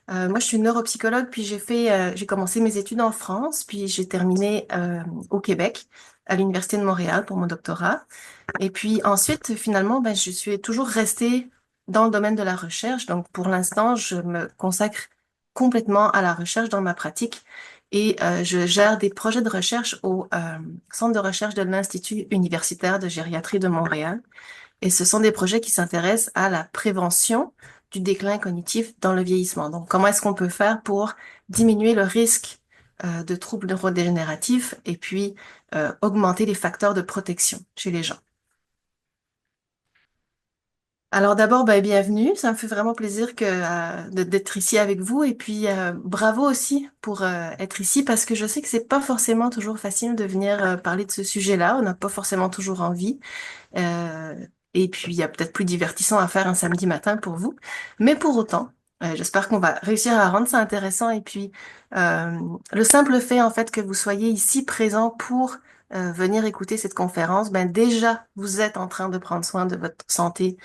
Moi, je suis neuropsychologue, puis j'ai commencé mes études en France, puis j'ai terminé au Québec, à l'Université de Montréal pour mon doctorat. Et puis ensuite, finalement, ben, je suis toujours restée dans le domaine de la recherche. Donc, pour l'instant, je me consacre complètement à la recherche dans ma pratique et je gère des projets de recherche au Centre de recherche de l'Institut universitaire de gériatrie de Montréal. Et ce sont des projets qui s'intéressent à la prévention du déclin cognitif dans le vieillissement. Donc, comment est-ce qu'on peut faire pour diminuer le risque de troubles neurodégénératifs et puis augmenter les facteurs de protection chez les gens. Alors d'abord, ben, bienvenue. Ça me fait vraiment plaisir d'être ici avec vous. Et puis bravo aussi pour être ici parce que je sais que c'est pas forcément toujours facile de venir parler de ce sujet-là. On n'a pas forcément toujours envie. Euh, et puis il y a peut-être plus divertissant à faire un samedi matin pour vous. Mais pour autant, j'espère qu'on va réussir à rendre ça intéressant. Et puis euh, le simple fait en fait que vous soyez ici présent pour venir écouter cette conférence, ben déjà vous êtes en train de prendre soin de votre santé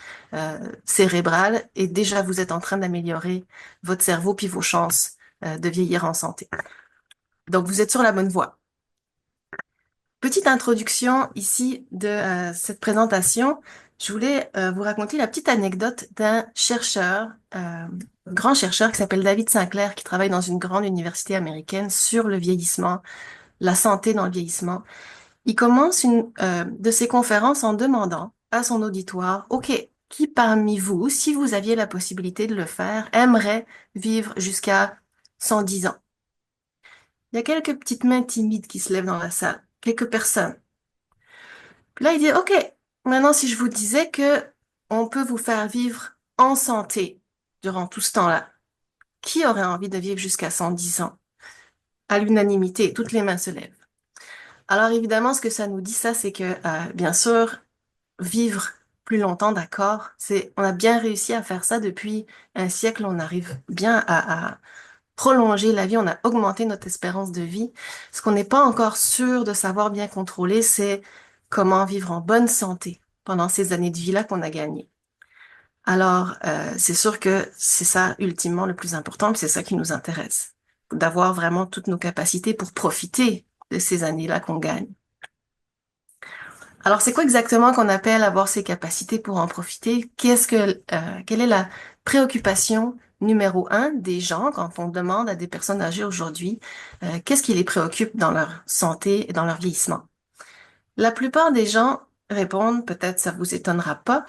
cérébrale et déjà vous êtes en train d'améliorer votre cerveau puis vos chances de vieillir en santé. Donc vous êtes sur la bonne voie. Petite introduction ici de cette présentation. Je voulais vous raconter la petite anecdote d'un chercheur, grand chercheur qui s'appelle David Sinclair, qui travaille dans une grande université américaine sur le vieillissement, la santé dans le vieillissement. Il commence une de ses conférences en demandant à son auditoire, OK, qui parmi vous, si vous aviez la possibilité de le faire, aimerait vivre jusqu'à 110 ans? Il y a quelques petites mains timides qui se lèvent dans la salle, quelques personnes. Puis là, il dit, OK, maintenant, si je vous disais que on peut vous faire vivre en santé durant tout ce temps-là, qui aurait envie de vivre jusqu'à 110 ans? À l'unanimité, toutes les mains se lèvent. Alors évidemment, ce que ça nous dit, ça, c'est que, bien sûr, vivre plus longtemps, d'accord. On a bien réussi à faire ça depuis un siècle. On arrive bien à prolonger la vie. On a augmenté notre espérance de vie. Ce qu'on n'est pas encore sûr de savoir bien contrôler, c'est comment vivre en bonne santé pendant ces années de vie-là qu'on a gagnées. Alors, c'est sûr que c'est ça, ultimement, le plus important, puis c'est ça qui nous intéresse. D'avoir vraiment toutes nos capacités pour profiter de ces années-là qu'on gagne. Alors, c'est quoi exactement qu'on appelle avoir ces capacités pour en profiter? Quelle est la préoccupation numéro un des gens quand on demande à des personnes âgées aujourd'hui, qu'est-ce qui les préoccupe dans leur santé et dans leur vieillissement? La plupart des gens répondent, peut-être ça vous étonnera pas,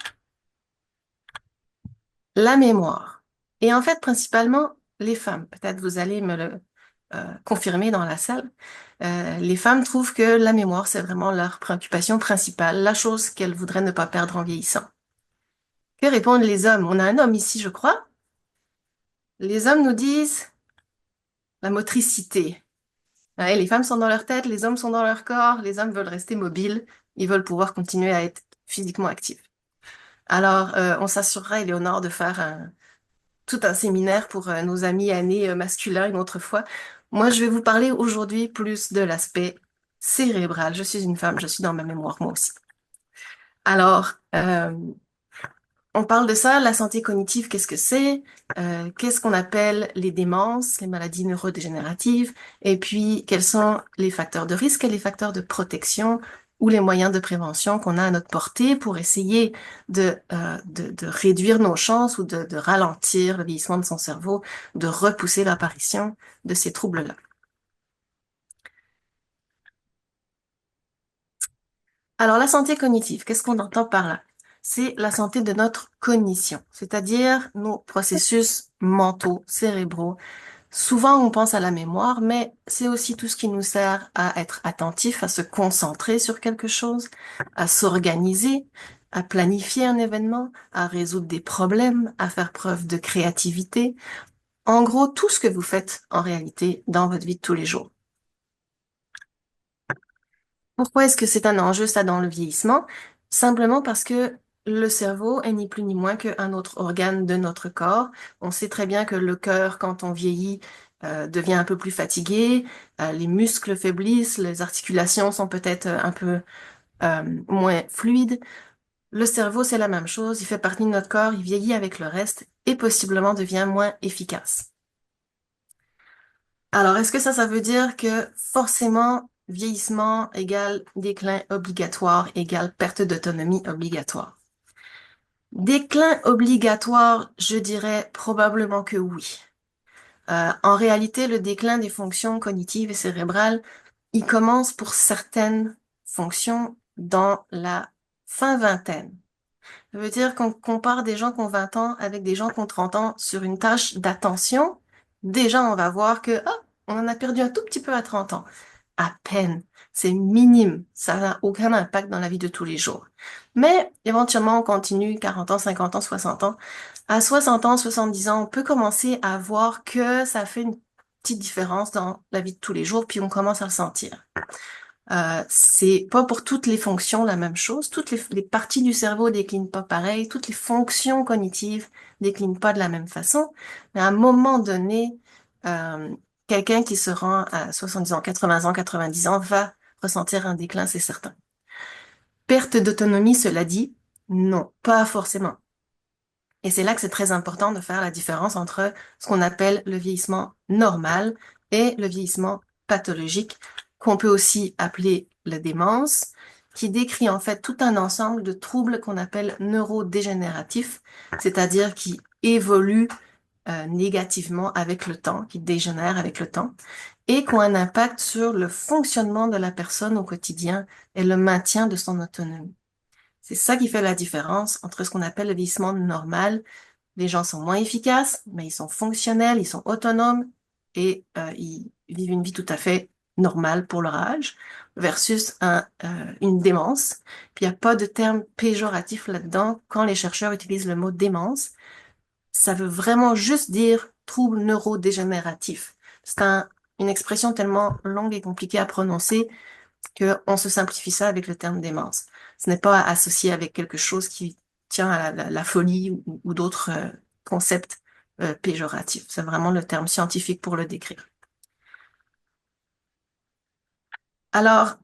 la mémoire. Et en fait, principalement les femmes. Peut-être vous allez me le confirmer dans la salle. Les femmes trouvent que la mémoire, c'est vraiment leur préoccupation principale, la chose qu'elles voudraient ne pas perdre en vieillissant. Que répondent les hommes? On a un homme ici, je crois. Les hommes nous disent la motricité. Ouais, les femmes sont dans leur tête, les hommes sont dans leur corps, les hommes veulent rester mobiles, ils veulent pouvoir continuer à être physiquement actifs. Alors, on s'assurera, Éléonore, de faire tout un séminaire pour nos amis aînés masculins une autre fois. Moi, je vais vous parler aujourd'hui plus de l'aspect cérébral. Je suis une femme, je suis dans ma mémoire, moi aussi. Alors, on parle de ça, la santé cognitive, qu'est-ce que c'est? Qu'est-ce qu'on appelle les démences, les maladies neurodégénératives? Et puis, quels sont les facteurs de risque et les facteurs de protection ou les moyens de prévention qu'on a à notre portée pour essayer de réduire nos chances ou de ralentir le vieillissement de son cerveau, de repousser l'apparition de ces troubles-là. Alors, la santé cognitive, qu'est-ce qu'on entend par là? C'est la santé de notre cognition, c'est-à-dire nos processus mentaux, cérébraux. Souvent, on pense à la mémoire, mais c'est aussi tout ce qui nous sert à être attentif, à se concentrer sur quelque chose, à s'organiser, à planifier un événement, à résoudre des problèmes, à faire preuve de créativité. En gros, tout ce que vous faites en réalité dans votre vie de tous les jours. Pourquoi est-ce que c'est un enjeu, ça, dans le vieillissement? Simplement parce que le cerveau est ni plus ni moins qu'un autre organe de notre corps. On sait très bien que le cœur, quand on vieillit, devient un peu plus fatigué, les muscles faiblissent, les articulations sont peut-être un peu moins fluides. Le cerveau, c'est la même chose, il fait partie de notre corps, il vieillit avec le reste et possiblement devient moins efficace. Alors, est-ce que ça veut dire que forcément vieillissement égale déclin obligatoire égale perte d'autonomie obligatoire? Déclin obligatoire, je dirais probablement que oui. En réalité, le déclin des fonctions cognitives et cérébrales, il commence pour certaines fonctions dans la fin vingtaine. Ça veut dire qu'on compare des gens qui ont 20 ans avec des gens qui ont 30 ans sur une tâche d'attention. Déjà, on va voir que, ah, on en a perdu un tout petit peu à 30 ans. À peine. C'est minime. Ça n'a aucun impact dans la vie de tous les jours. Mais éventuellement, on continue 40 ans, 50 ans, 60 ans. À 60 ans, 70 ans, on peut commencer à voir que ça fait une petite différence dans la vie de tous les jours, puis on commence à le sentir. C'est pas pour toutes les fonctions la même chose. Toutes les parties du cerveau déclinent pas pareil. Toutes les fonctions cognitives déclinent pas de la même façon. Mais à un moment donné, euh, quelqu'un qui se rend à 70 ans, 80 ans, 90 ans va ressentir un déclin, c'est certain. Perte d'autonomie, cela dit, non, pas forcément. Et c'est là que c'est très important de faire la différence entre ce qu'on appelle le vieillissement normal et le vieillissement pathologique, qu'on peut aussi appeler la démence, qui décrit en fait tout un ensemble de troubles qu'on appelle neurodégénératifs, c'est-à-dire qui évoluent négativement avec le temps, qui dégénèrent avec le temps, et qui ont un impact sur le fonctionnement de la personne au quotidien et le maintien de son autonomie. C'est ça qui fait la différence entre ce qu'on appelle le vieillissement normal. Les gens sont moins efficaces, mais ils sont fonctionnels, ils sont autonomes et ils vivent une vie tout à fait normale pour leur âge, versus une démence. Puis il n'y a pas de terme péjoratif là-dedans. Quand les chercheurs utilisent le mot démence, ça veut vraiment juste dire trouble neurodégénératif. Une expression tellement longue et compliquée à prononcer qu'on se simplifie ça avec le terme démence. Ce n'est pas associé avec quelque chose qui tient à la folie ou d'autres concepts péjoratifs. C'est vraiment le terme scientifique pour le décrire. Alors,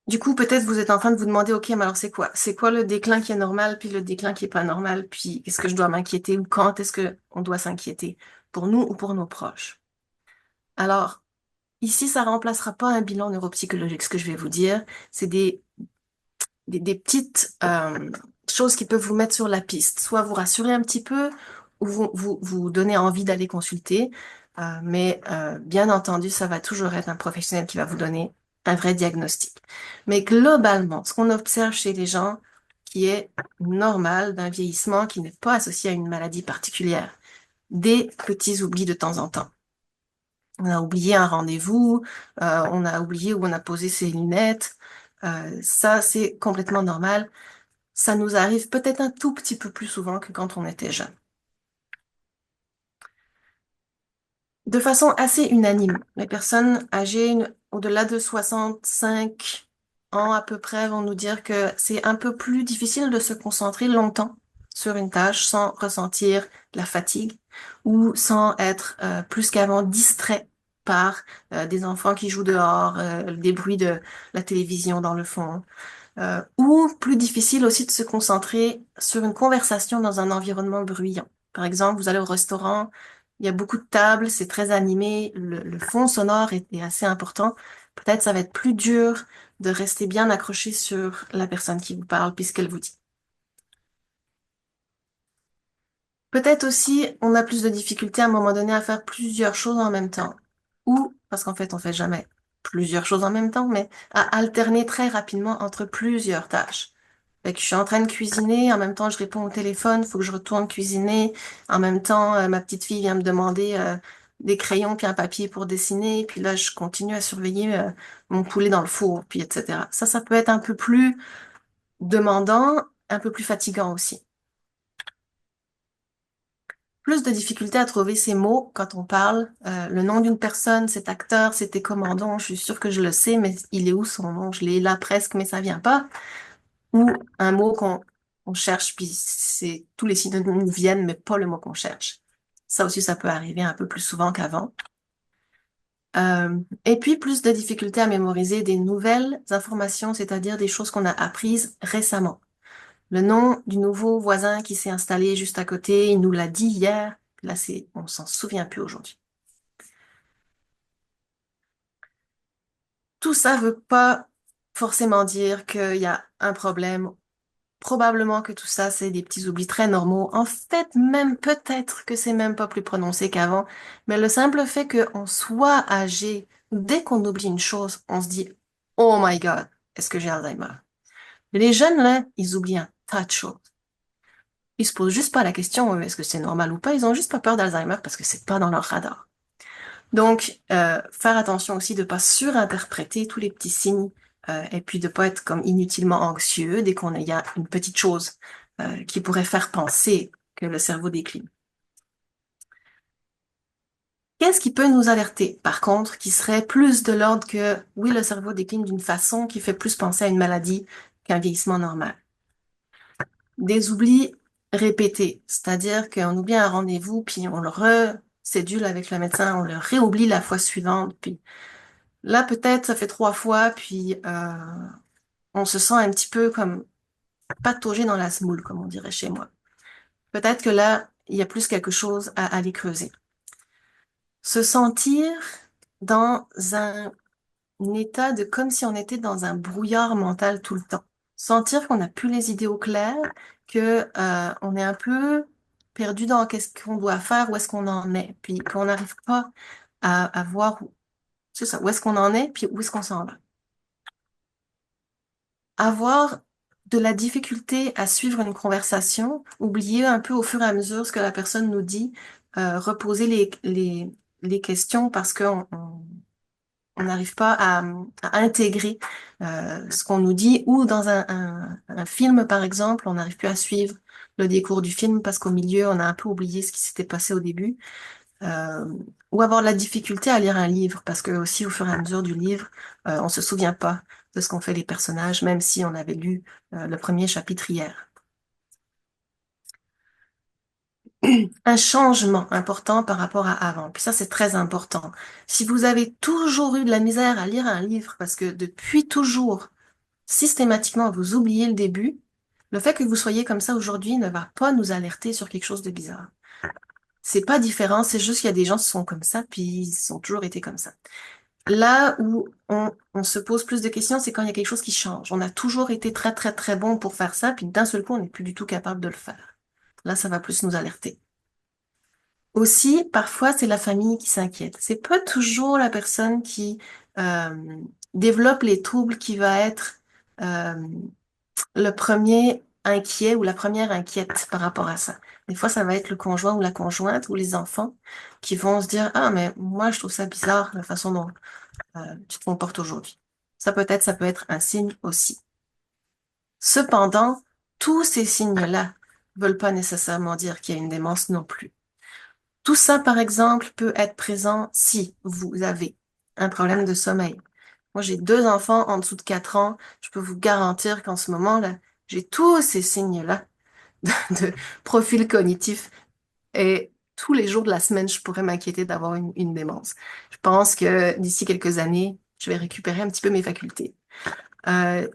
du coup, peut-être vous êtes en train de vous demander, OK, mais alors c'est quoi? C'est quoi le déclin qui est normal, puis le déclin qui est pas normal, puis est-ce que je dois m'inquiéter ou quand est-ce que on doit s'inquiéter pour nous ou pour nos proches? Alors, ici, ça remplacera pas un bilan neuropsychologique. Ce que je vais vous dire, c'est des petites choses qui peuvent vous mettre sur la piste, soit vous rassurer un petit peu ou vous donner envie d'aller consulter. Mais bien entendu, ça va toujours être un professionnel qui va vous donner un vrai diagnostic. Mais globalement, ce qu'on observe chez les gens qui est normal d'un vieillissement qui n'est pas associé à une maladie particulière, des petits oublis de temps en temps. On a oublié un rendez-vous, on a oublié où on a posé ses lunettes. Ça, c'est complètement normal. Ça nous arrive peut-être un tout petit peu plus souvent que quand on était jeune. De façon assez unanime, les personnes âgées au-delà de 65 ans à peu près vont nous dire que c'est un peu plus difficile de se concentrer longtemps sur une tâche sans ressentir la fatigue ou sans être plus qu'avant distrait par des enfants qui jouent dehors, des bruits de la télévision dans le fond. Ou plus difficile aussi de se concentrer sur une conversation dans un environnement bruyant. Par exemple, vous allez au restaurant, il y a beaucoup de tables, c'est très animé, le fond sonore est assez important. Peut-être ça va être plus dur de rester bien accroché sur la personne qui vous parle puisqu'elle vous dit. Peut-être aussi, on a plus de difficultés à un moment donné à faire plusieurs choses en même temps. Ou, parce qu'en fait, on fait jamais plusieurs choses en même temps, mais à alterner très rapidement entre plusieurs tâches. Fait que je suis en train de cuisiner, en même temps je réponds au téléphone, faut que je retourne cuisiner. En même temps, ma petite fille vient me demander des crayons puis un papier pour dessiner. Puis là, je continue à surveiller mon poulet dans le four, puis etc. Ça peut être un peu plus demandant, un peu plus fatigant aussi. Plus de difficulté à trouver ces mots quand on parle. Le nom d'une personne, cet acteur, c'était commandant, je suis sûre que je le sais, mais il est où son nom? Je l'ai là presque, mais ça vient pas. Ou un mot qu'on cherche, puis c'est tous les synonymes viennent, mais pas le mot qu'on cherche. Ça aussi, ça peut arriver un peu plus souvent qu'avant. Et puis, plus de difficultés à mémoriser des nouvelles informations, c'est-à-dire des choses qu'on a apprises récemment. Le nom du nouveau voisin qui s'est installé juste à côté, il nous l'a dit hier. Là, on s'en souvient plus aujourd'hui. Tout ça veut pas forcément dire qu'il y a un problème. Probablement que tout ça, c'est des petits oublis très normaux. En fait, même peut-être que c'est même pas plus prononcé qu'avant. Mais le simple fait qu'on soit âgé, dès qu'on oublie une chose, on se dit, Oh my God, est-ce que j'ai Alzheimer? Les jeunes, là, ils oublient un tas de choses. Ils se posent juste pas la question, est-ce que c'est normal ou pas? Ils ont juste pas peur d'Alzheimer parce que c'est pas dans leur radar. Donc, faire attention aussi de pas surinterpréter tous les petits signes et puis de pas être comme inutilement anxieux dès qu'on y a une petite chose qui pourrait faire penser que le cerveau décline. Qu'est-ce qui peut nous alerter, par contre, qui serait plus de l'ordre que, oui, le cerveau décline d'une façon qui fait plus penser à une maladie qu'un vieillissement normal? Des oublis répétés, c'est-à-dire qu'on oublie un rendez-vous, puis on le recédule avec le médecin, on le réoublie la fois suivante, puis là, peut-être, ça fait 3 fois, puis on se sent un petit peu comme pataugé dans la semoule, comme on dirait chez moi. Peut-être que là, il y a plus quelque chose à aller creuser. Se sentir dans un état de comme si on était dans un brouillard mental tout le temps. Sentir qu'on n'a plus les idées au clair, que on est un peu perdu dans qu'est-ce qu'on doit faire, où est-ce qu'on en est, puis qu'on n'arrive pas à voir c'est ça, où est-ce qu'on en est, puis où est-ce qu'on s'en va. Avoir de la difficulté à suivre une conversation, oublier un peu au fur et à mesure ce que la personne nous dit, reposer les questions parce on n'arrive pas à intégrer ce qu'on nous dit, ou dans un film, par exemple, on n'arrive plus à suivre le décours du film parce qu'au milieu, on a un peu oublié ce qui s'était passé au début. Euh, ou avoir la difficulté à lire un livre, parce que aussi au fur et à mesure du livre, on se souvient pas de ce qu'ont fait les personnages, même si on avait lu le premier chapitre hier. Un changement important par rapport à avant. Puis ça, c'est très important. Si vous avez toujours eu de la misère à lire un livre, parce que depuis toujours, systématiquement, vous oubliez le début, le fait que vous soyez comme ça aujourd'hui ne va pas nous alerter sur quelque chose de bizarre. C'est pas différent, c'est juste qu'il y a des gens qui sont comme ça, puis ils ont toujours été comme ça. Là où on se pose plus de questions, c'est quand il y a quelque chose qui change. On a toujours été très, très, très bon pour faire ça, puis d'un seul coup, on n'est plus du tout capable de le faire. Là, ça va plus nous alerter. Aussi, parfois, c'est la famille qui s'inquiète. C'est pas toujours la personne qui euh, développe les troubles qui va être euh, le premier inquiet ou la première inquiète par rapport à ça. Des fois, ça va être le conjoint ou la conjointe ou les enfants qui vont se dire, Ah, mais moi, je trouve ça bizarre la façon dont tu te comportes aujourd'hui. Ça peut être un signe aussi. Cependant, tous ces signes-là veulent pas nécessairement dire qu'il y a une démence non plus. Tout ça, par exemple, peut être présent si vous avez un problème de sommeil. Moi, j'ai 2 enfants en dessous de 4 ans. Je peux vous garantir qu'en ce moment-là, j'ai tous ces signes-là de profil cognitif et tous les jours de la semaine, je pourrais m'inquiéter d'avoir une démence. Je pense que d'ici quelques années, je vais récupérer un petit peu mes facultés. Euh,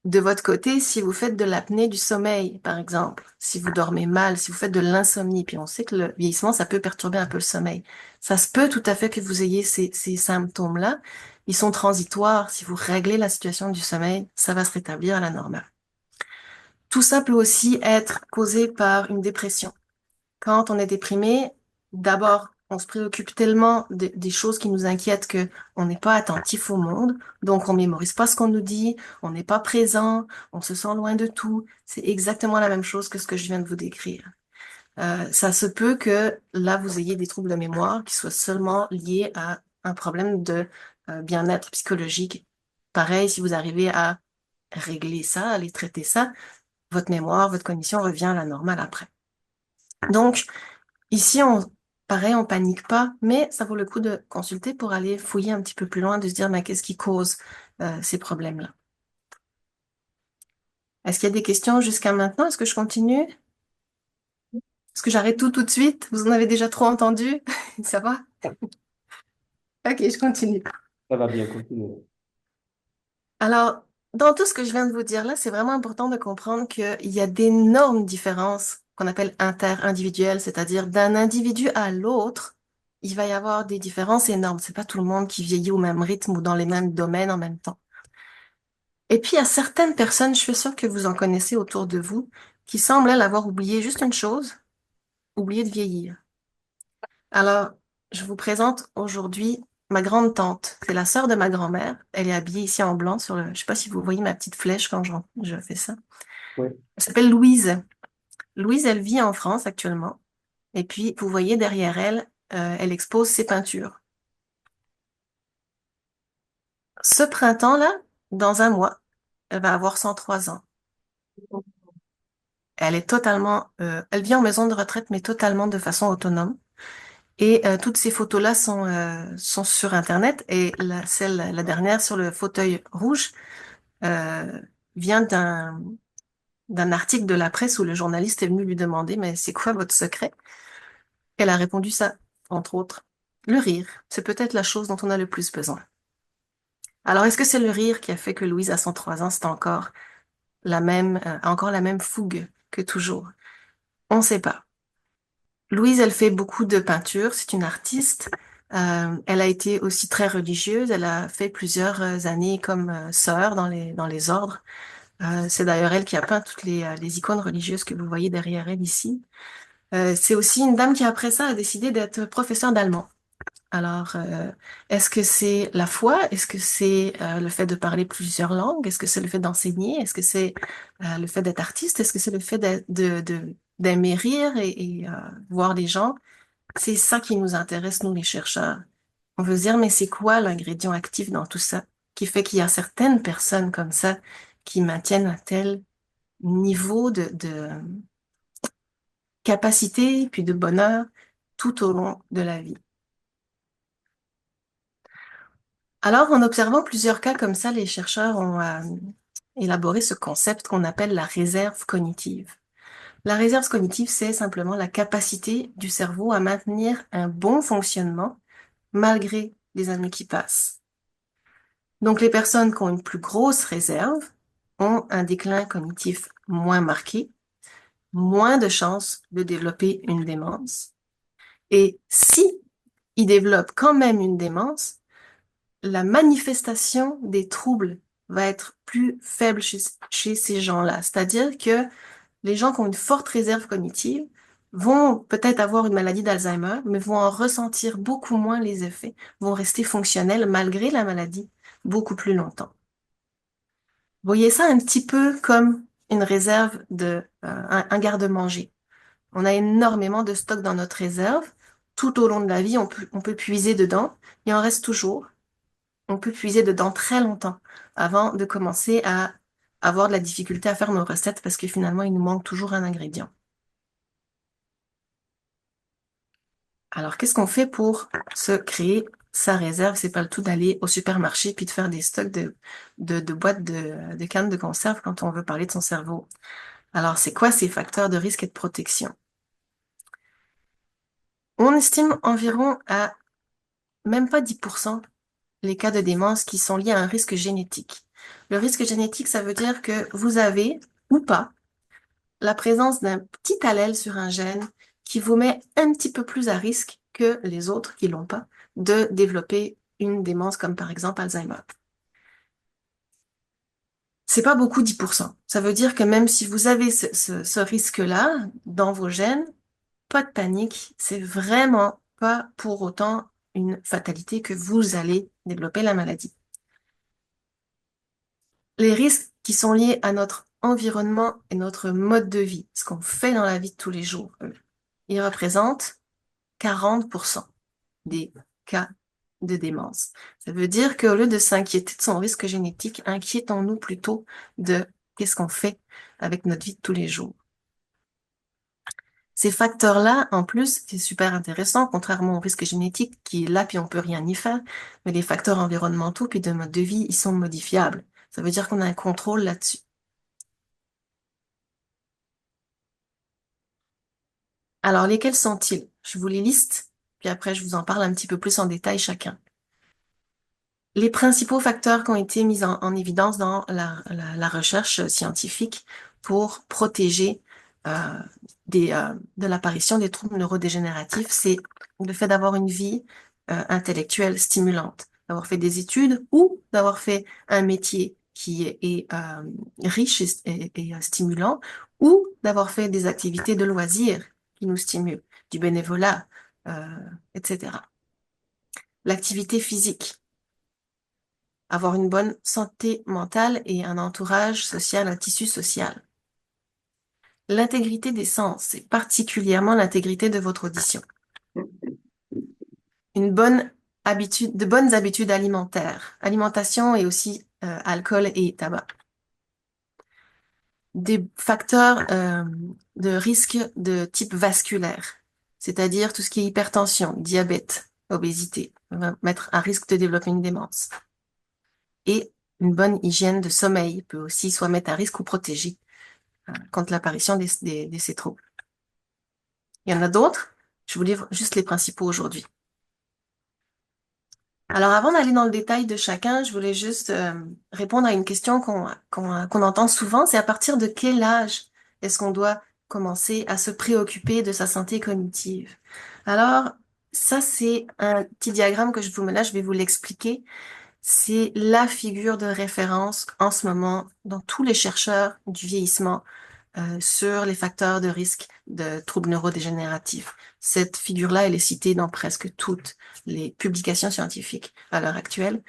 de votre côté, si vous faites de l'apnée du sommeil, par exemple, si vous dormez mal, si vous faites de l'insomnie, puis on sait que le vieillissement, ça peut perturber un peu le sommeil. Ça se peut tout à fait que vous ayez ces symptômes-là. Ils sont transitoires. Si vous réglez la situation du sommeil, ça va se rétablir à la normale. Tout ça peut aussi être causé par une dépression. Quand on est déprimé, d'abord, on se préoccupe tellement des choses qui nous inquiètent que on n'est pas attentif au monde, donc on mémorise pas ce qu'on nous dit, on n'est pas présent, on se sent loin de tout. C'est exactement la même chose que ce que je viens de vous décrire. Ça se peut que là, vous ayez des troubles de mémoire qui soient seulement liés à un problème de bien-être psychologique. Pareil, si vous arrivez à régler ça, à les traiter ça, votre mémoire, votre cognition revient à la normale après. Donc, ici, pareil, on panique pas, mais ça vaut le coup de consulter pour aller fouiller un petit peu plus loin, de se dire, mais qu'est-ce qui cause ces problèmes-là? Est-ce qu'il y a des questions jusqu'à maintenant? Est-ce que je continue? Est-ce que j'arrête tout de suite? Vous en avez déjà trop entendu? Ça va? Ok, je continue. Ça va bien continuer. Alors, dans tout ce que je viens de vous dire là, c'est vraiment important de comprendre qu'il y a d'énormes différences qu'on appelle inter-individuelles, c'est-à-dire d'un individu à l'autre. il va y avoir des différences énormes. C'est pas tout le monde qui vieillit au même rythme ou dans les mêmes domaines en même temps. Et puis, il y a certaines personnes, je suis sûre que vous en connaissez autour de vous, qui semblent, elles, avoir oublié juste une chose, oublier de vieillir. Alors, je vous présente aujourd'hui ma grande tante. C'est la sœur de ma grand-mère. Elle est habillée ici en blanc sur le, je sais pas si vous voyez ma petite flèche quand je fais ça. Oui. Elle s'appelle Louise. Louise, elle vit en France actuellement. Et puis, vous voyez derrière elle, elle expose ses peintures. Ce printemps-là, dans un mois, elle va avoir 103 ans. Elle est totalement, elle vit en maison de retraite, mais totalement de façon autonome. Et toutes ces photos-là sont sur Internet. Et la dernière sur le fauteuil rouge euh, vient d'un article de la presse où le journaliste est venu lui demander, mais c'est quoi votre secret? Elle a répondu ça, entre autres. Le rire, c'est peut-être la chose dont on a le plus besoin. Alors, est-ce que c'est le rire qui a fait que Louise, à 103 ans, c'est encore a encore la même fougue que toujours? On ne sait pas. Louise, elle fait beaucoup de peinture, c'est une artiste. Elle a été aussi très religieuse. Elle a fait plusieurs années comme sœur dans les ordres. C'est d'ailleurs elle qui a peint toutes les icônes religieuses que vous voyez derrière elle ici. C'est aussi une dame qui, après ça, a décidé d'être professeure d'allemand. Alors, est-ce que c'est la foi? Est-ce que c'est le fait de parler plusieurs langues? Est-ce que c'est le fait d'enseigner? Est-ce que c'est le fait d'être artiste? Est-ce que c'est le fait d'aimer rire et voir les gens? C'est ça qui nous intéresse, nous, les chercheurs. On veut se dire, mais c'est quoi l'ingrédient actif dans tout ça qui fait qu'il y a certaines personnes comme ça qui maintiennent un tel niveau de capacité puis de bonheur tout au long de la vie. Alors, en observant plusieurs cas comme ça, les chercheurs ont élaboré ce concept qu'on appelle la réserve cognitive. La réserve cognitive, c'est simplement la capacité du cerveau à maintenir un bon fonctionnement malgré les années qui passent. Donc, les personnes qui ont une plus grosse réserve ont un déclin cognitif moins marqué, moins de chances de développer une démence. Et si ils développent quand même une démence, la manifestation des troubles va être plus faible chez ces gens-là. C'est-à-dire que les gens qui ont une forte réserve cognitive vont peut-être avoir une maladie d'Alzheimer, mais vont en ressentir beaucoup moins les effets, vont rester fonctionnels malgré la maladie beaucoup plus longtemps. Voyez ça un petit peu comme une réserve un garde-manger. On a énormément de stock dans notre réserve. Tout au long de la vie, on peut puiser dedans. Il en reste toujours. On peut puiser dedans très longtemps avant de commencer à avoir de la difficulté à faire nos recettes parce que finalement, il nous manque toujours un ingrédient. Alors, qu'est-ce qu'on fait pour se créer sa réserve? C'est pas le tout d'aller au supermarché puis de faire des stocks de boîtes de cannes de conserve quand on veut parler de son cerveau. Alors, c'est quoi ces facteurs de risque et de protection? On estime environ à même pas 10% les cas de démence qui sont liés à un risque génétique. Le risque génétique, ça veut dire que vous avez ou pas la présence d'un petit allèle sur un gène qui vous met un petit peu plus à risque que les autres qui l'ont pas de développer une démence comme par exemple Alzheimer. C'est pas beaucoup 10%. Ça veut dire que même si vous avez ce risque-là dans vos gènes, pas de panique, c'est vraiment pas pour autant une fatalité que vous allez développer la maladie. Les risques qui sont liés à notre environnement et notre mode de vie, ce qu'on fait dans la vie de tous les jours, ils représentent 40% des cas de démence. Ça veut dire qu'au lieu de s'inquiéter de son risque génétique, inquiétons-nous plutôt de qu'est-ce qu'on fait avec notre vie de tous les jours. Ces facteurs-là, en plus, c'est super intéressant, contrairement au risque génétique qui est là puis on peut rien y faire, mais les facteurs environnementaux puis de mode de vie, ils sont modifiables. Ça veut dire qu'on a un contrôle là-dessus. Alors, lesquels sont-ils? Je vous les liste, puis après je vous en parle un petit peu plus en détail chacun. Les principaux facteurs qui ont été mis en évidence dans la recherche scientifique pour protéger euh, de l'apparition des troubles neurodégénératifs, c'est le fait d'avoir une vie intellectuelle stimulante, d'avoir fait des études ou d'avoir fait un métier qui est riche et stimulant, ou d'avoir fait des activités de loisirs qui nous stimulent, du bénévolat, euh, etc. L'activité physique, avoir une bonne santé mentale et un entourage social, un tissu social. L'intégrité des sens, et particulièrement l'intégrité de votre audition. Une bonne habitude, de bonnes habitudes alimentaires, alimentation et aussi alcool et tabac. Des facteurs de risque de type vasculaire, c'est-à-dire tout ce qui est hypertension, diabète, obésité, va mettre à risque de développer une démence. Et une bonne hygiène de sommeil peut aussi soit mettre à risque ou protéger contre l'apparition de ces troubles. Il y en a d'autres, je vous livre juste les principaux aujourd'hui. Alors, avant d'aller dans le détail de chacun, je voulais juste répondre à une question qu'on entend souvent, c'est à partir de quel âge est-ce qu'on doit commencer à se préoccuper de sa santé cognitive? Alors, ça, c'est un petit diagramme que je vous mets là, je vais vous l'expliquer. C'est la figure de référence en ce moment dans tous les chercheurs du vieillissement sur les facteurs de risque de troubles neurodégénératifs. Cette figure-là, elle est citée dans presque toutes les publications scientifiques à l'heure actuelle.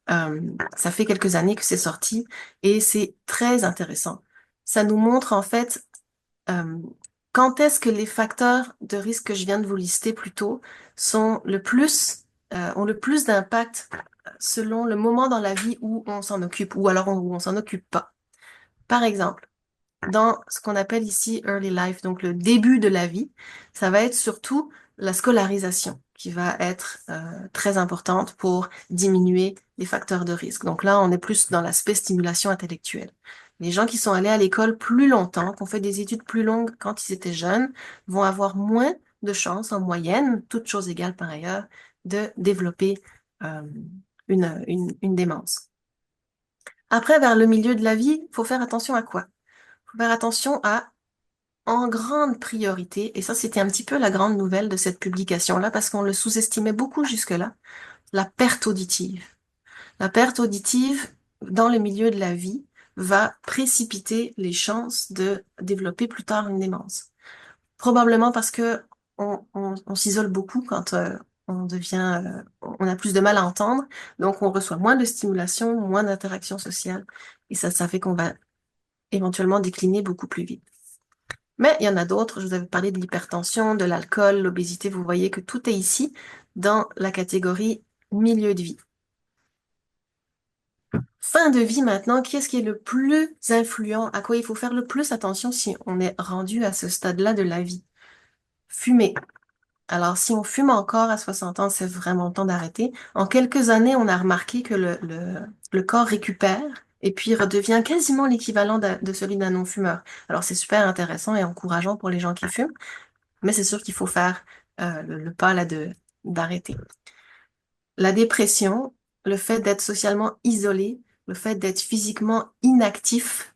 Ça fait quelques années que c'est sorti et c'est très intéressant. Ça nous montre en fait euh, quand est-ce que les facteurs de risque que je viens de vous lister plus tôt ont le plus d'impact selon le moment dans la vie où on s'en occupe ou alors où on s'en occupe pas. Par exemple, dans ce qu'on appelle ici early life, donc le début de la vie, ça va être surtout la scolarisation qui va être très importante pour diminuer les facteurs de risque. Donc là, on est plus dans l'aspect stimulation intellectuelle. Les gens qui sont allés à l'école plus longtemps, qui ont fait des études plus longues quand ils étaient jeunes, vont avoir moins de chances en moyenne, toutes choses égales par ailleurs, de développer euh, une démence. Après, vers le milieu de la vie, il faut faire attention à quoi? Faut faire attention à, en grande priorité, et ça c'était un petit peu la grande nouvelle de cette publication-là, parce qu'on le sous-estimait beaucoup jusque-là, la perte auditive. La perte auditive, dans le milieu de la vie, va précipiter les chances de développer plus tard une démence. Probablement parce que on s'isole beaucoup quand on a plus de mal à entendre, donc on reçoit moins de stimulation, moins d'interaction sociale, et ça fait qu'on va éventuellement décliner beaucoup plus vite. Mais il y en a d'autres, je vous avais parlé de l'hypertension, de l'alcool, l'obésité, vous voyez que tout est ici dans la catégorie milieu de vie. Fin de vie maintenant, qui est-ce qui est le plus influent, à quoi il faut faire le plus attention si on est rendu à ce stade-là de la vie? Fumer. Alors, si on fume encore à 60 ans, c'est vraiment le temps d'arrêter. En quelques années, on a remarqué que le corps récupère et puis redevient quasiment l'équivalent de celui d'un non-fumeur. Alors, c'est super intéressant et encourageant pour les gens qui fument, mais c'est sûr qu'il faut faire le pas là d'arrêter. La dépression, le fait d'être socialement isolé, le fait d'être physiquement inactif,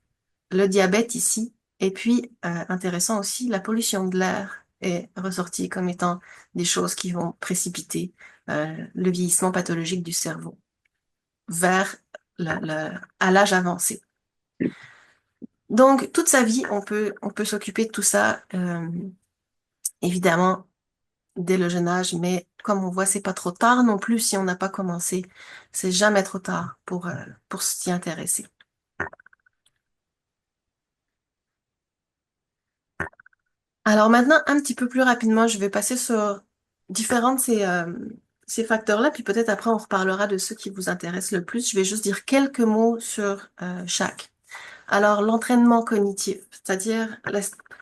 le diabète ici, et puis intéressant aussi, la pollution de l'air est ressortie comme étant des choses qui vont précipiter le vieillissement pathologique du cerveau vers à l'âge avancé. Donc, toute sa vie, on peut s'occuper de tout ça, évidemment, dès le jeune âge, mais comme on voit, c'est pas trop tard non plus si on n'a pas commencé. C'est jamais trop tard pour s'y intéresser. Alors maintenant, un petit peu plus rapidement, je vais passer sur différents de ces facteurs-là, puis peut-être après on reparlera de ceux qui vous intéressent le plus. Je vais juste dire quelques mots sur chaque. Alors, l'entraînement cognitif, c'est-à-dire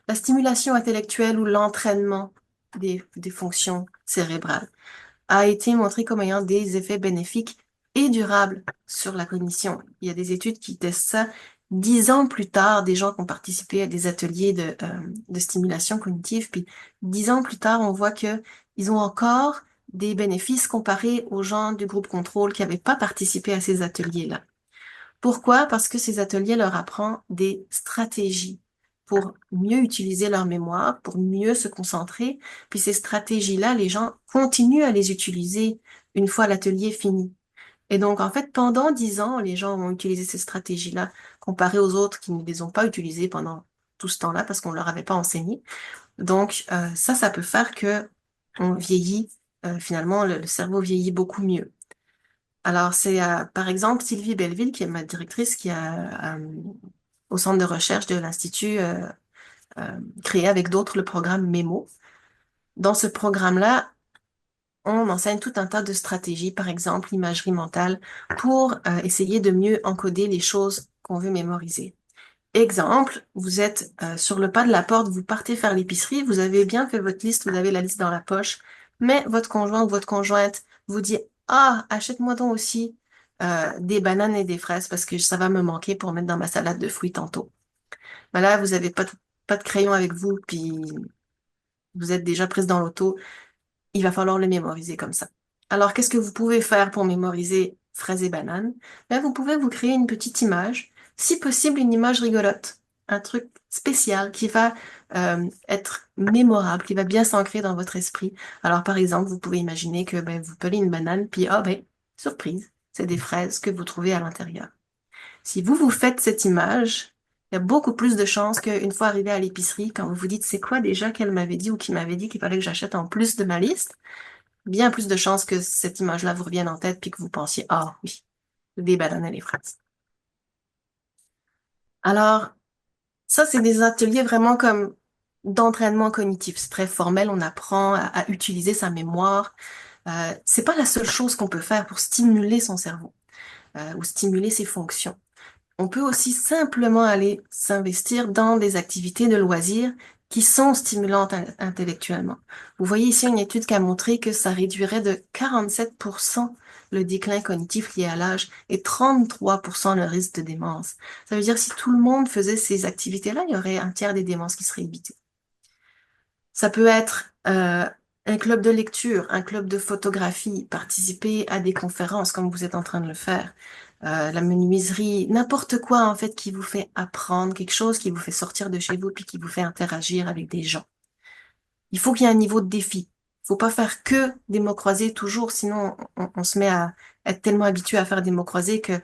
la stimulation intellectuelle ou l'entraînement des fonctions cérébrales, a été montré comme ayant des effets bénéfiques et durables sur la cognition. Il y a des études qui testent ça 10 ans plus tard, des gens qui ont participé à des ateliers de stimulation cognitive, puis 10 ans plus tard, on voit que ils ont encore des bénéfices comparés aux gens du groupe contrôle qui n'avaient pas participé à ces ateliers-là. Pourquoi? Parce que ces ateliers leur apprennent des stratégies pour mieux utiliser leur mémoire, pour mieux se concentrer. Puis ces stratégies-là, les gens continuent à les utiliser une fois l'atelier fini. Et donc, en fait, pendant 10 ans, les gens ont utilisé ces stratégies-là, comparé aux autres qui ne les ont pas utilisées pendant tout ce temps-là parce qu'on ne leur avait pas enseigné. Donc, ça peut faire que on vieillit, finalement, le cerveau vieillit beaucoup mieux. Alors, c'est par exemple Sylvie Belleville, qui est ma directrice, qui a au centre de recherche de l'Institut créé avec d'autres le programme MEMO. Dans ce programme-là, on enseigne tout un tas de stratégies, par exemple l'imagerie mentale, pour essayer de mieux encoder les choses qu'on veut mémoriser. Exemple, vous êtes sur le pas de la porte, vous partez faire l'épicerie, vous avez bien fait votre liste, vous avez la liste dans la poche, mais votre conjoint ou votre conjointe vous dit, ah, achète-moi donc aussi des bananes et des fraises parce que ça va me manquer pour mettre dans ma salade de fruits tantôt. Ben là, vous avez pas de crayon avec vous, puis vous êtes déjà prise dans l'auto, il va falloir le mémoriser comme ça. Alors, qu'est-ce que vous pouvez faire pour mémoriser fraises et bananes? Ben, vous pouvez vous créer une petite image, si possible une image rigolote, un truc spécial qui va être mémorable, qui va bien s'ancrer dans votre esprit. Alors, par exemple, vous pouvez imaginer que ben, vous pelez une banane, puis ah ben, surprise, c'est des fraises que vous trouvez à l'intérieur. Si vous faites cette image, il y a beaucoup plus de chances qu'une fois arrivé à l'épicerie, quand vous vous dites c'est quoi déjà qu'elle m'avait dit ou qui m'avait dit qu'il fallait que j'achète en plus de ma liste, bien plus de chances que cette image-là vous revienne en tête puis que vous pensiez, ah oui, des bananes et les fraises. Alors, ça, c'est des ateliers vraiment comme d'entraînement cognitif. C'est très formel, on apprend à utiliser sa mémoire. C'est pas la seule chose qu'on peut faire pour stimuler son cerveau ou stimuler ses fonctions. On peut aussi simplement aller s'investir dans des activités de loisirs qui sont stimulantes intellectuellement. Vous voyez ici une étude qui a montré que ça réduirait de 47% le déclin cognitif lié à l'âge et 33% le risque de démence. Ça veut dire que si tout le monde faisait ces activités-là, il y aurait un tiers des démences qui seraient évitées. Ça peut être un club de lecture, un club de photographie, participer à des conférences comme vous êtes en train de le faire, la menuiserie, n'importe quoi en fait qui vous fait apprendre quelque chose, qui vous fait sortir de chez vous puis qui vous fait interagir avec des gens. Il faut qu'il y ait un niveau de défi. Il faut pas faire que des mots croisés toujours, sinon on se met à être tellement habitué à faire des mots croisés que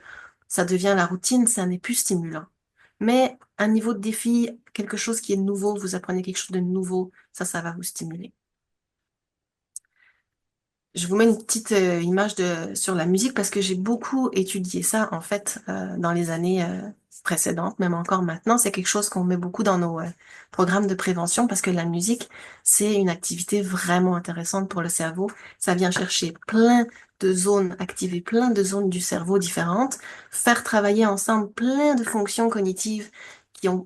ça devient la routine, ça n'est plus stimulant. Mais un niveau de défi, quelque chose qui est nouveau, vous apprenez quelque chose de nouveau, ça va vous stimuler. Je vous mets une petite image sur la musique parce que j'ai beaucoup étudié ça en fait dans les années précédentes, même encore maintenant. C'est quelque chose qu'on met beaucoup dans nos programmes de prévention parce que la musique, c'est une activité vraiment intéressante pour le cerveau. Ça vient chercher plein de zones, activer plein de zones du cerveau différentes, faire travailler ensemble plein de fonctions cognitives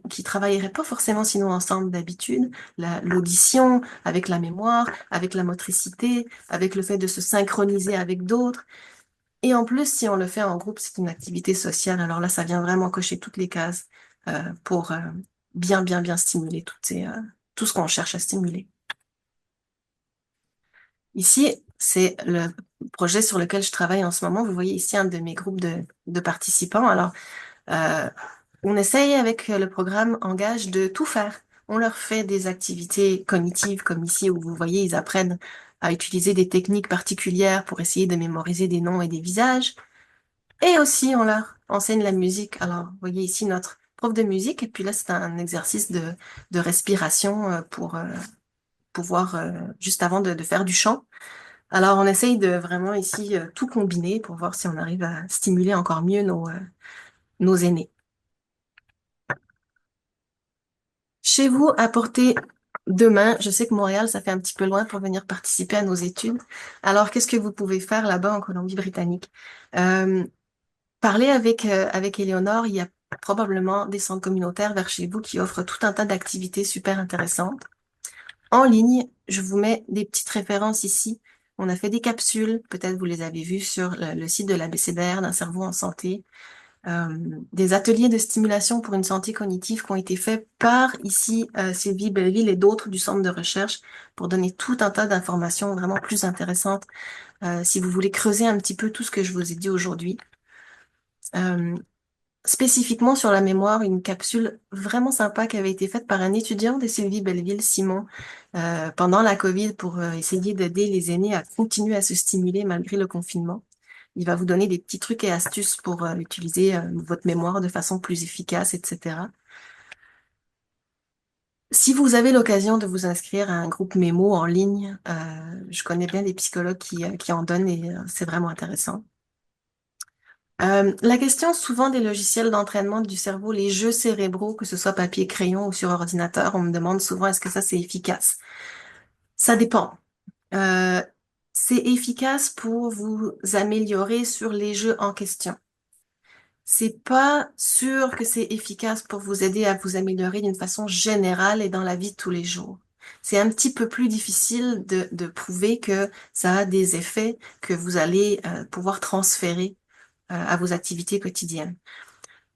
qui travailleraient pas forcément sinon ensemble d'habitude. L'audition avec la mémoire, avec la motricité, avec le fait de se synchroniser avec d'autres. Et en plus, si on le fait en groupe, c'est une activité sociale. Alors là, ça vient vraiment cocher toutes les cases pour bien stimuler tout ce qu'on cherche à stimuler. Ici, c'est le projet sur lequel je travaille en ce moment. Vous voyez ici un de mes groupes de participants. Alors, euh, on essaye avec le programme Engage de tout faire. On leur fait des activités cognitives comme ici où vous voyez, ils apprennent à utiliser des techniques particulières pour essayer de mémoriser des noms et des visages. Et aussi, on leur enseigne la musique. Alors, vous voyez ici notre prof de musique et puis là, c'est un exercice de respiration pour pouvoir, juste avant de faire du chant. Alors, on essaye de vraiment ici tout combiner pour voir si on arrive à stimuler encore mieux nos aînés. Chez vous, à portée de main, je sais que Montréal, ça fait un petit peu loin pour venir participer à nos études. Alors, qu'est-ce que vous pouvez faire là-bas en Colombie-Britannique? Euh, Parlez avec Éléonore, il y a probablement des centres communautaires vers chez vous qui offrent tout un tas d'activités super intéressantes. En ligne, je vous mets des petites références ici. On a fait des capsules, peut-être vous les avez vues sur le site de l'ABCDR d'un cerveau en santé. euh, des ateliers de stimulation pour une santé cognitive qui ont été faits par ici Sylvie Belleville et d'autres du centre de recherche pour donner tout un tas d'informations vraiment plus intéressantes si vous voulez creuser un petit peu tout ce que je vous ai dit aujourd'hui. Euh, spécifiquement sur la mémoire, une capsule vraiment sympa qui avait été faite par un étudiant de Sylvie Belleville-Simon pendant la COVID pour essayer d'aider les aînés à continuer à se stimuler malgré le confinement. Il va vous donner des petits trucs et astuces pour utiliser votre mémoire de façon plus efficace, etc. Si vous avez l'occasion de vous inscrire à un groupe mémo en ligne, je connais bien des psychologues qui en donnent et c'est vraiment intéressant. La question souvent des logiciels d'entraînement du cerveau, les jeux cérébraux, que ce soit papier, crayon ou sur ordinateur, on me demande souvent est-ce que ça c'est efficace? Ça dépend. Euh, c'est efficace pour vous améliorer sur les jeux en question. C'est pas sûr que c'est efficace pour vous aider à vous améliorer d'une façon générale et dans la vie de tous les jours. C'est un petit peu plus difficile de prouver que ça a des effets que vous allez pouvoir transférer à vos activités quotidiennes.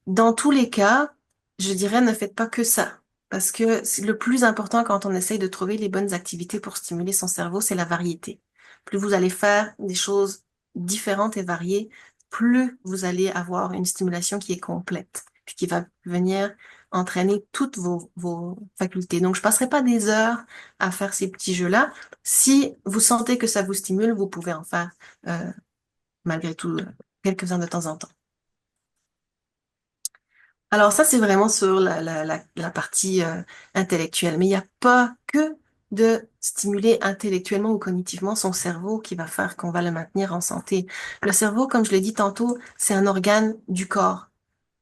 Dans tous les cas, je dirais ne faites pas que ça. Parce que le plus important quand on essaye de trouver les bonnes activités pour stimuler son cerveau, c'est la variété. Plus vous allez faire des choses différentes et variées, plus vous allez avoir une stimulation qui est complète, puis qui va venir entraîner toutes vos facultés. Donc, je passerai pas des heures à faire ces petits jeux-là. Si vous sentez que ça vous stimule, vous pouvez en faire malgré tout quelques-uns de temps en temps. Alors ça, c'est vraiment sur la partie intellectuelle. Mais il n'y a pas que de stimuler intellectuellement ou cognitivement son cerveau qui va faire qu'on va le maintenir en santé. Le cerveau, comme je l'ai dit tantôt, c'est un organe du corps.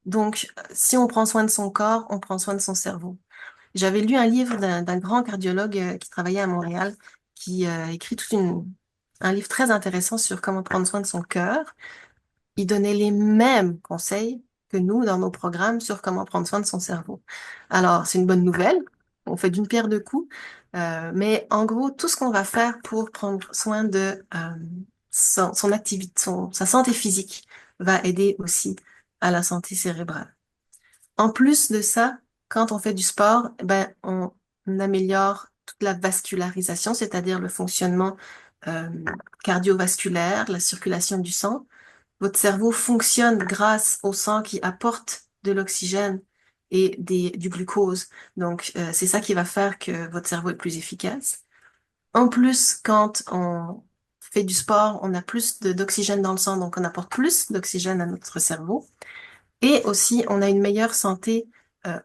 Donc, si on prend soin de son corps, on prend soin de son cerveau. J'avais lu un livre d'un grand cardiologue qui travaillait à Montréal, qui écrit un livre très intéressant sur comment prendre soin de son cœur. Il donnait les mêmes conseils que nous dans nos programmes sur comment prendre soin de son cerveau. Alors, c'est une bonne nouvelle. On fait d'une pierre deux coups. Mais en gros, tout ce qu'on va faire pour prendre soin de son activité, sa santé physique va aider aussi à la santé cérébrale. En plus de ça, quand on fait du sport, ben, on améliore toute la vascularisation, c'est-à-dire le fonctionnement euh, cardiovasculaire, la circulation du sang. Votre cerveau fonctionne grâce au sang qui apporte de l'oxygène et du glucose. Donc, c'est ça qui va faire que votre cerveau est plus efficace. En plus, quand on fait du sport, on a plus d'oxygène dans le sang, donc on apporte plus d'oxygène à notre cerveau. Et aussi, on a une meilleure santé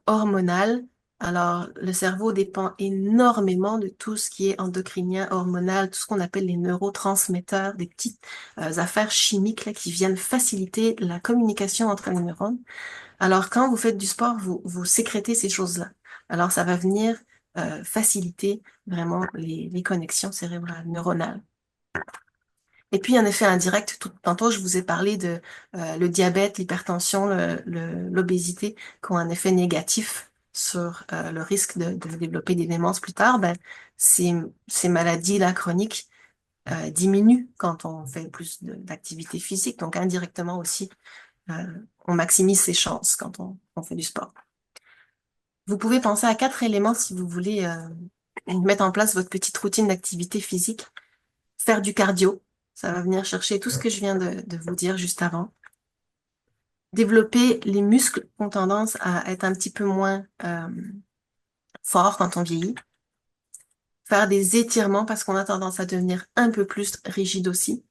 hormonale. Alors, le cerveau dépend énormément de tout ce qui est endocrinien, hormonal, tout ce qu'on appelle les neurotransmetteurs, des petites affaires chimiques là, qui viennent faciliter la communication entre les neurones. Alors, quand vous faites du sport, vous sécrétez ces choses-là. Alors, ça va venir faciliter vraiment les connexions cérébrales, neuronales. Et puis, un effet indirect, tantôt, je vous ai parlé de le diabète, l'hypertension, l'obésité, qui ont un effet négatif sur le risque de développer des démences plus tard. Ben, ces maladies-là chroniques diminuent quand on fait plus d'activité physique. Donc, indirectement aussi, euh, on maximise ses chances quand on fait du sport. Vous pouvez penser à 4 éléments si vous voulez mettre en place votre petite routine d'activité physique. Faire du cardio. Ça va venir chercher tout ce que je viens de vous dire juste avant. Développer les muscles qui ont tendance à être un petit peu moins forts quand on vieillit. Faire des étirements parce qu'on a tendance à devenir un peu plus rigide aussi.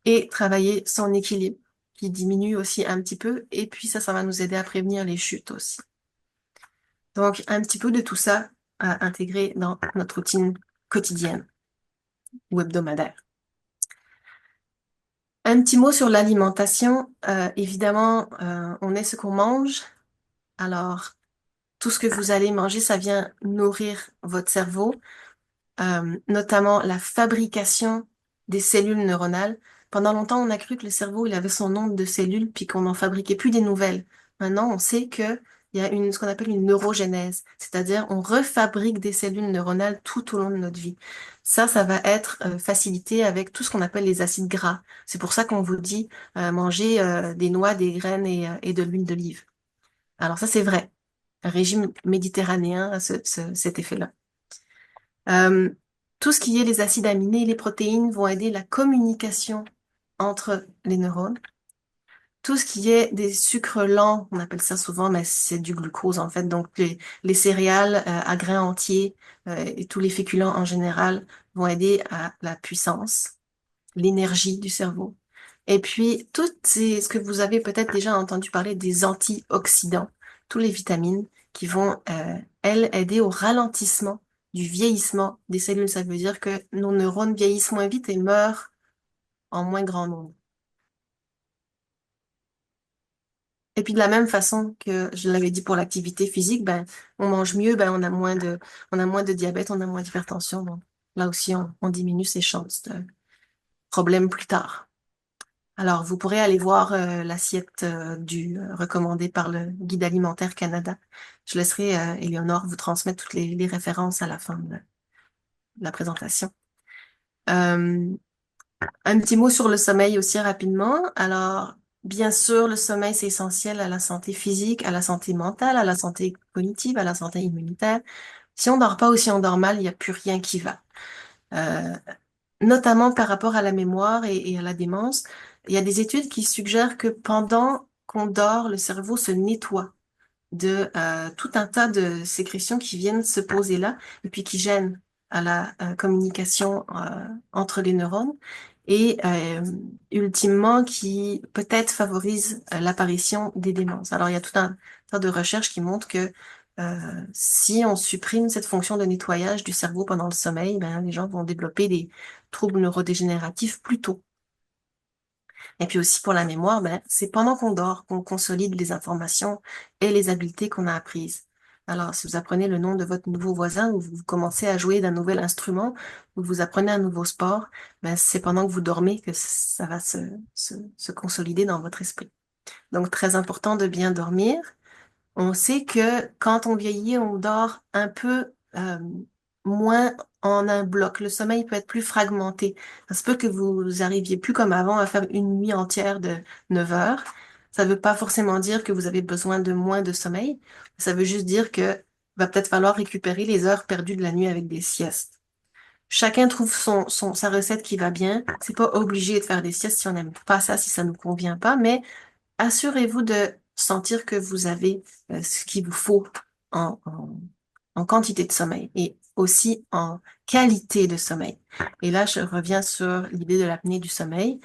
Et travailler son équilibre qui diminue aussi un petit peu. Et puis ça va nous aider à prévenir les chutes aussi. Donc un petit peu de tout ça à intégrer dans notre routine quotidienne ou hebdomadaire. Un petit mot sur l'alimentation. Évidemment, on est ce qu'on mange. Alors, tout ce que vous allez manger, ça vient nourrir votre cerveau, notamment la fabrication des cellules neuronales. Pendant longtemps, on a cru que le cerveau, il avait son nombre de cellules, puis qu'on n'en fabriquait plus des nouvelles. Maintenant, on sait que il y a ce qu'on appelle une neurogénèse, c'est-à-dire on refabrique des cellules neuronales tout au long de notre vie. Ça va être facilité avec tout ce qu'on appelle les acides gras. C'est pour ça qu'on vous dit manger des noix, des graines et de l'huile d'olive. Alors ça, c'est vrai. Un régime méditerranéen a cet effet-là. Euh, tout ce qui est les acides aminés et les protéines vont aider la communication entre les neurones. tout ce qui est des sucres lents, on appelle ça souvent, mais c'est du glucose en fait. Donc les céréales à grains entiers et tous les féculents en général vont aider à la puissance, l'énergie du cerveau. Et puis, ce que vous avez peut-être déjà entendu parler des antioxydants, tous les vitamines qui vont, elles, aider au ralentissement du vieillissement des cellules. Ça veut dire que nos neurones vieillissent moins vite et meurent en moins grand nombre. Et puis de la même façon que je l'avais dit pour l'activité physique, ben, on mange mieux, ben, on a moins de diabète, on a moins d'hypertension. Donc là aussi, on diminue ses chances de problèmes plus tard. Alors, vous pourrez aller voir l'assiette recommandée par le Guide alimentaire Canada. Je laisserai Éléonore vous transmettre toutes les références à la fin de la présentation. Euh, un petit mot sur le sommeil aussi rapidement. Alors, bien sûr, le sommeil, c'est essentiel à la santé physique, à la santé mentale, à la santé cognitive, à la santé immunitaire. Si on dort pas ou si on dort mal, il n'y a plus rien qui va. Euh, Notamment par rapport à la mémoire et à la démence. Il y a des études qui suggèrent que pendant qu'on dort, le cerveau se nettoie de tout un tas de sécrétions qui viennent se poser là et puis qui gênent à la communication entre les neurones et ultimement qui peut-être favorisent l'apparition des démences. Alors il y a tout un tas de recherches qui montrent que si on supprime cette fonction de nettoyage du cerveau pendant le sommeil, ben, les gens vont développer des troubles neurodégénératifs plus tôt. Et puis aussi pour la mémoire, ben, c'est pendant qu'on dort qu'on consolide les informations et les habiletés qu'on a apprises. Alors, si vous apprenez le nom de votre nouveau voisin ou vous commencez à jouer d'un nouvel instrument ou vous apprenez un nouveau sport, ben, c'est pendant que vous dormez que ça va se consolider dans votre esprit. Donc, très important de bien dormir. On sait que quand on vieillit, on dort un peu moins en un bloc. Le sommeil peut être plus fragmenté. Ça se peut que vous arriviez plus comme avant à faire une nuit entière de 9 heures. Ça ne veut pas forcément dire que vous avez besoin de moins de sommeil. Ça veut juste dire que va peut-être falloir récupérer les heures perdues de la nuit avec des siestes. Chacun trouve sa recette qui va bien. C'est pas obligé de faire des siestes si on n'aime pas ça, si ça nous convient pas, mais assurez-vous de sentir que vous avez ce qu'il vous faut en, en, en quantité de sommeil et aussi en qualité de sommeil. Et là, je reviens sur l'idée de l'apnée du sommeil.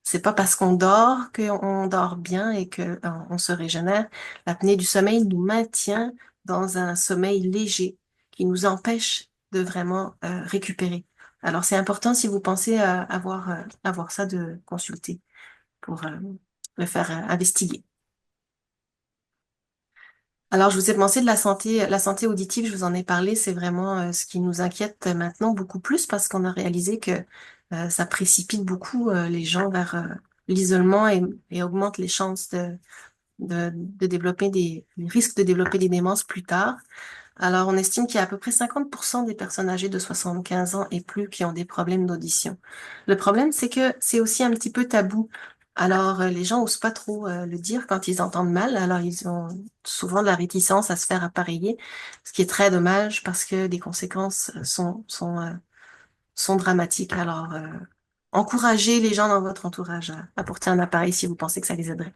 C'est pas parce qu'on dort qu'on dort bien et que on se régénère. L'apnée du sommeil nous maintient dans un sommeil léger qui nous empêche de vraiment récupérer. Alors, c'est important si vous pensez avoir ça de consulter pour le faire investiguer. Alors, je vous ai pensé de la santé auditive, je vous en ai parlé, c'est vraiment ce qui nous inquiète maintenant beaucoup plus parce qu'on a réalisé que ça précipite beaucoup les gens vers l'isolement et augmente les chances de développer les risques de développer des démences plus tard. Alors, on estime qu'il y a à peu près 50% des personnes âgées de 75 ans et plus qui ont des problèmes d'audition. Le problème, c'est que c'est aussi un petit peu tabou. Alors, les gens osent pas trop le dire quand ils entendent mal. Alors, ils ont souvent de la réticence à se faire appareiller, ce qui est très dommage parce que les conséquences sont dramatiques. Alors, encouragez les gens dans votre entourage à porter un appareil si vous pensez que ça les aiderait.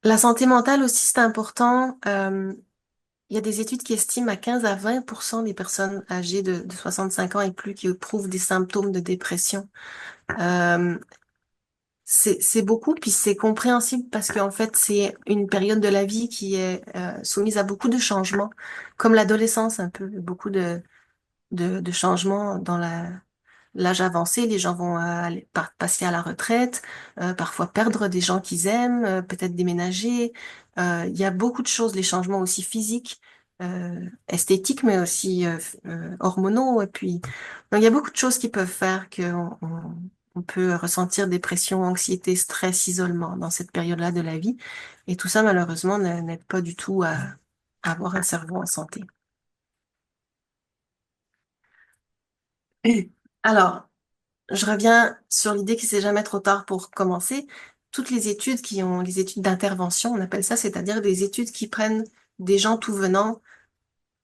La santé mentale aussi, c'est important. Il y a des études qui estiment à 15 à 20% des personnes âgées de 65 ans et plus qui éprouvent des symptômes de dépression. Euh, c'est beaucoup, puis c'est compréhensible parce qu'en fait, c'est une période de la vie qui est soumise à beaucoup de changements, comme l'adolescence un peu, beaucoup de changements dans l'âge avancé. Les gens vont passer à la retraite, parfois perdre des gens qu'ils aiment, peut-être déménager. Il y a beaucoup de choses, les changements aussi physiques, esthétiques, mais aussi hormonaux. Et puis, donc, il y a beaucoup de choses qui peuvent faire on peut ressentir dépression, anxiété, stress, isolement dans cette période-là de la vie. Et tout ça, malheureusement, n'aide pas du tout à avoir un cerveau en santé. Alors, je reviens sur l'idée qu'il c'est jamais trop tard pour commencer. Toutes les études les études d'intervention, on appelle ça, c'est-à-dire des études qui prennent des gens tout venant,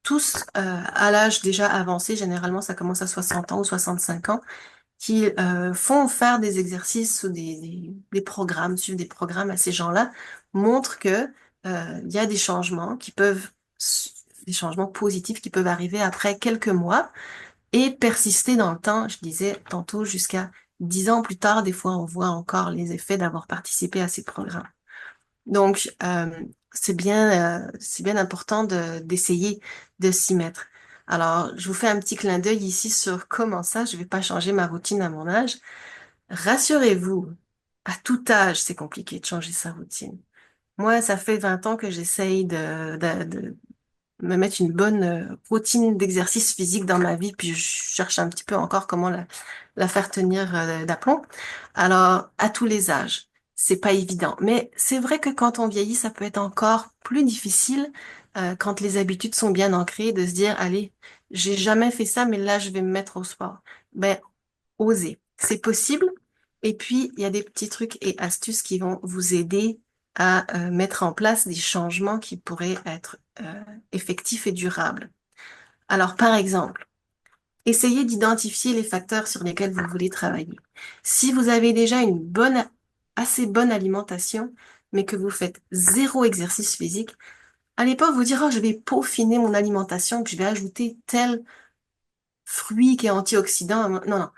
tous à l'âge déjà avancé, généralement ça commence à 60 ans ou 65 ans, qui font faire des exercices ou des programmes, suivre des programmes à ces gens-là, montrent que il y a des changements des changements positifs qui peuvent arriver après quelques mois et persister dans le temps, je disais tantôt, jusqu'à 10 ans plus tard, des fois, on voit encore les effets d'avoir participé à ces programmes. Donc, c'est bien important d'essayer de s'y mettre. Alors, je vous fais un petit clin d'œil ici sur comment ça, je vais pas changer ma routine à mon âge. Rassurez-vous, à tout âge, c'est compliqué de changer sa routine. Moi, ça fait 20 ans que j'essaye de me mettre une bonne routine d'exercice physique dans ma vie, puis je cherche un petit peu encore comment la faire tenir d'aplomb. Alors, à tous les âges, c'est pas évident. Mais c'est vrai que quand on vieillit, ça peut être encore plus difficile quand les habitudes sont bien ancrées, de se dire, allez, j'ai jamais fait ça, mais là, je vais me mettre au sport. Ben, osez. C'est possible. Et puis, il y a des petits trucs et astuces qui vont vous aider à mettre en place des changements qui pourraient être effectifs et durables. Alors, par exemple, essayez d'identifier les facteurs sur lesquels vous voulez travailler. Si vous avez déjà assez bonne alimentation, mais que vous faites zéro exercice physique, allez pas vous dire, oh, je vais peaufiner mon alimentation, que je vais ajouter tel fruit qui est antioxydant. Non, non.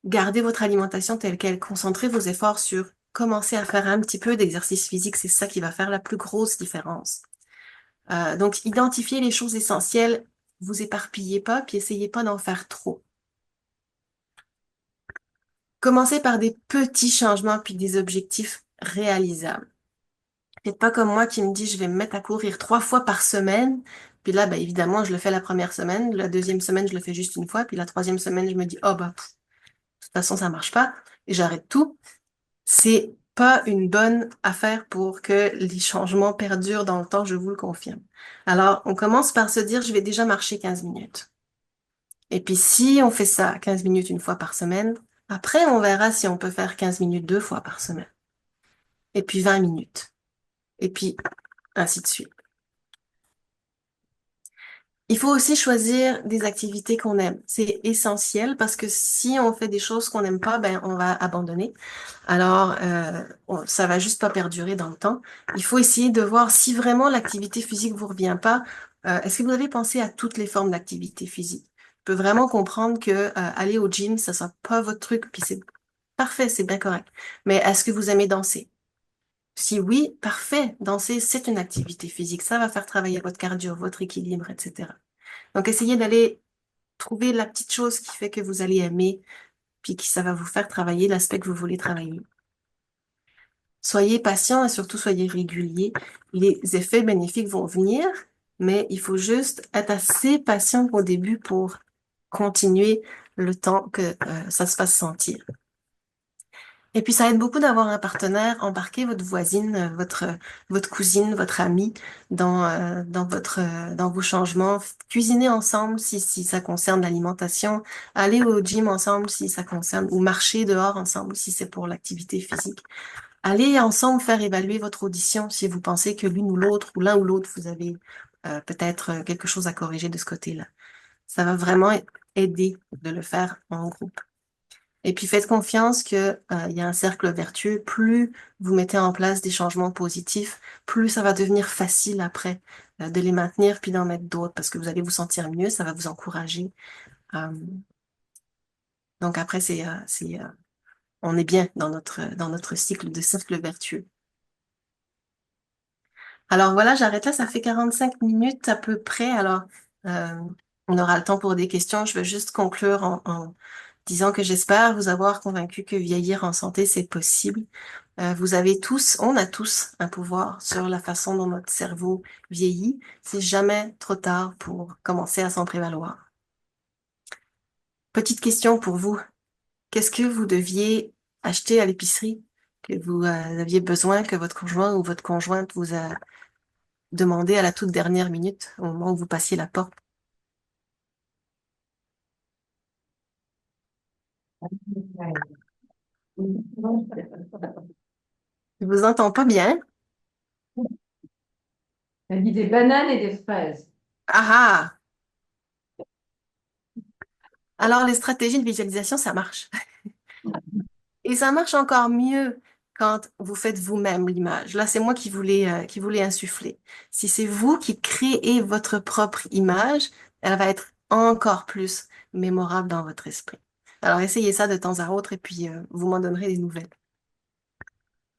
Gardez votre alimentation telle quelle. Concentrez vos efforts sur commencer à faire un petit peu d'exercice physique. C'est ça qui va faire la plus grosse différence. Donc, identifiez les choses essentielles. Vous éparpillez pas, puis essayez pas d'en faire trop. Commencez par des petits changements, puis des objectifs réalisables. Faites pas comme moi qui me dit je vais me mettre à courir 3 fois par semaine. Puis là, ben, évidemment, je le fais la première semaine. La deuxième semaine, je le fais juste une fois. Puis la troisième semaine, je me dis, oh bah, de toute façon, ça marche pas. Et j'arrête tout. C'est pas une bonne affaire pour que les changements perdurent dans le temps, je vous le confirme. Alors, on commence par se dire, je vais déjà marcher 15 minutes. Et puis, si on fait ça 15 minutes une fois par semaine, après, on verra si on peut faire 15 minutes 2 fois par semaine. Et puis 20 minutes. Et puis, ainsi de suite. Il faut aussi choisir des activités qu'on aime. C'est essentiel parce que si on fait des choses qu'on n'aime pas, ben, on va abandonner. Alors, ça va juste pas perdurer dans le temps. Il faut essayer de voir si vraiment l'activité physique vous revient pas. Est-ce que vous avez pensé à toutes les formes d'activité physique? Je peux vraiment comprendre que aller au gym, ça soit pas votre truc, puis c'est parfait, c'est bien correct. Mais est-ce que vous aimez danser? Si oui, parfait. Danser, c'est une activité physique. Ça va faire travailler votre cardio, votre équilibre, etc. Donc, essayez d'aller trouver la petite chose qui fait que vous allez aimer, puis qui ça va vous faire travailler l'aspect que vous voulez travailler. Soyez patient et surtout soyez régulier. Les effets bénéfiques vont venir, mais il faut juste être assez patient au début pour continuer le temps que ça se fasse sentir. Et puis ça aide beaucoup d'avoir un partenaire, embarquer votre voisine, votre cousine, votre amie dans vos changements. Cuisiner ensemble si ça concerne l'alimentation, aller au gym ensemble si ça concerne, ou marcher dehors ensemble si c'est pour l'activité physique. Allez ensemble faire évaluer votre audition si vous pensez que l'une ou l'autre, ou l'un ou l'autre, vous avez peut-être quelque chose à corriger de ce côté-là. Ça va vraiment aider de le faire en groupe. Et puis faites confiance que, il y a un cercle vertueux. Plus vous mettez en place des changements positifs, plus ça va devenir facile après de les maintenir puis d'en mettre d'autres parce que vous allez vous sentir mieux, ça va vous encourager. Euh, donc après, on est bien dans notre cycle de cercle vertueux. Alors voilà, j'arrête là, ça fait 45 minutes à peu près. Alors, euh, on aura le temps pour des questions. Je veux juste conclure en disant que j'espère vous avoir convaincu que vieillir en santé, c'est possible. Vous avez tous, on a tous un pouvoir sur la façon dont notre cerveau vieillit. C'est jamais trop tard pour commencer à s'en prévaloir. Petite question pour vous. Qu'est-ce que vous deviez acheter à l'épicerie, que vous aviez besoin, que votre conjoint ou votre conjointe vous a demandé à la toute dernière minute, au moment où vous passiez la porte? Je vous entends pas bien. Elle dit des bananes et des fraises. Ah ah! Alors, les stratégies de visualisation, ça marche. Et ça marche encore mieux quand vous faites vous-même l'image. Là, c'est moi qui voulais insuffler. Si c'est vous qui créez votre propre image, elle va être encore plus mémorable dans votre esprit. Alors, essayez ça de temps à autre et puis vous m'en donnerez des nouvelles.